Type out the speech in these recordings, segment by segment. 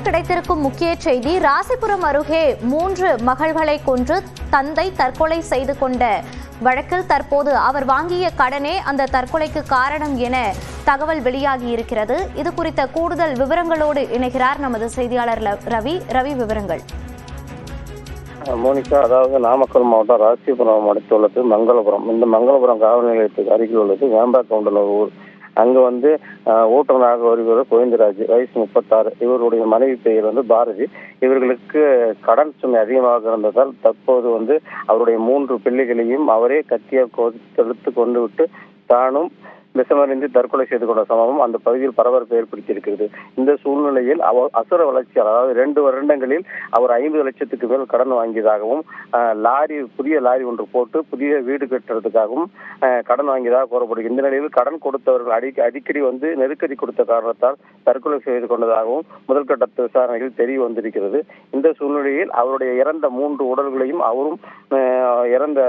கிடைத்திருக்கும் முக்கிய செய்தி, ராசிபுரம் அருகே 3 மகள்களை கொன்று தந்தை தற்கொலை செய்து கொண்ட வழக்கில் தற்போது அவர் வாங்கிய கடனே அந்த தற்கொலைக்கு காரணம் என தகவல் வெளியாகி இருக்கிறது. இது குறித்த கூடுதல் விவரங்களோடு இணைகிறார் நமது செய்தியாளர் ரவி. விவரங்கள். மோனிகா, அதாவது நாமக்கல் மாவட்டம் ராசிபுரம் அடுத்துள்ளது மங்களபுரம். இந்த மங்களபுரம் காவல் நிலையத்துக்கு அருகில் உள்ளது வேம்பாக்கவுண்டல் ஊர். அங்கு ஓட்டுநராக வருகிறவர் கோவிந்தராஜ், வயசு 36. இவருடைய மனைவி பெயர் பாரதி. இவர்களுக்கு கடன் சுமை அதிகமாக இருந்ததால் தற்போது அவருடைய 3 பிள்ளைகளையும் அவரே கத்தியாக எடுத்து கொண்டு விட்டு தானும் விஷமறிந்து தற்கொலை செய்து கொண்ட சம்பவம் அந்த பகுதியில் பரபரப்பை ஏற்படுத்தியிருக்கிறது. இந்த சூழ்நிலையில் அசுர வளர்ச்சியால், அதாவது 2 வருடங்களில் அவர் 50 லட்சத்துக்கு மேல் கடன் வாங்கியதாகவும், புதிய லாரி ஒன்று போட்டு புதிய வீடு கட்டுறதுக்காகவும் கடன் வாங்கியதாக கூறப்படுகிறது. இந்த நிலையில் கடன் கொடுத்தவர்கள் அடிக்கடி நெருக்கடி கொடுத்த காரணத்தால் தற்கொலை செய்து கொண்டதாகவும் முதல்கட்ட விசாரணையில் தெரிய வந்திருக்கிறது. இந்த சூழ்நிலையில் அவருடைய இறந்த 3 உடல்களையும் அவரும் இறந்த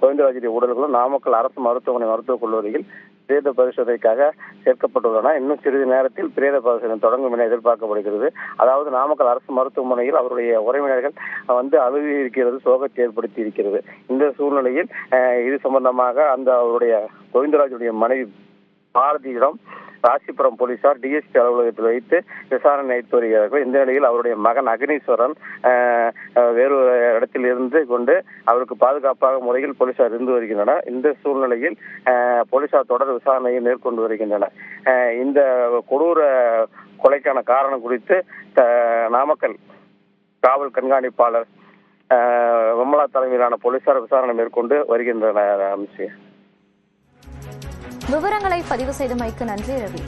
கோவிந்தராஜுடைய உடல்களும் நாமக்கல் அரசு மருத்துவக் கல்லூரியில் பிரேத பரிசோதனைக்காக சேர்க்கப்பட்டுள்ளன. இன்னும் சிறிது நேரத்தில் பிரேத பரிசோதனை தொடங்கும் என எதிர்பார்க்கப்படுகிறது. அதாவது நாமக்கல் அரசு மருத்துவமனையில் அவருடைய உறவினர்கள் அழுகி இருக்கிறது, சோகத்தை ஏற்படுத்தி இருக்கிறது. இந்த சூழ்நிலையில் இது சம்பந்தமாக அவருடைய கோவிந்தராஜுடைய மனைவி பாரதியிடம் ராசிபுரம் போலீசார் டிஎஸ்பி அலுவலகத்தில் வைத்து விசாரணை நடத்தி வருகிறார்கள். இந்த நிலையில் அவருடைய மகன் அக்னீஸ்வரன் வேறு இடத்தில் இருந்து கொண்டு அவருக்கு பாதுகாப்பாக முறையில் போலீசார் இருந்து வருகின்றனர். இந்த சூழ்நிலையில் போலீசார் தொடர் விசாரணையை மேற்கொண்டு வருகின்றனர். இந்த கொடூர கொலைக்கான காரணம் குறித்து நாமக்கல் காவல் கண்காணிப்பாளர் விமலா தலைமையிலான போலீசார் விசாரணை மேற்கொண்டு வருகின்றனர். விவரங்களை பதிவு செய்தமைக்கு நன்றி ரவி.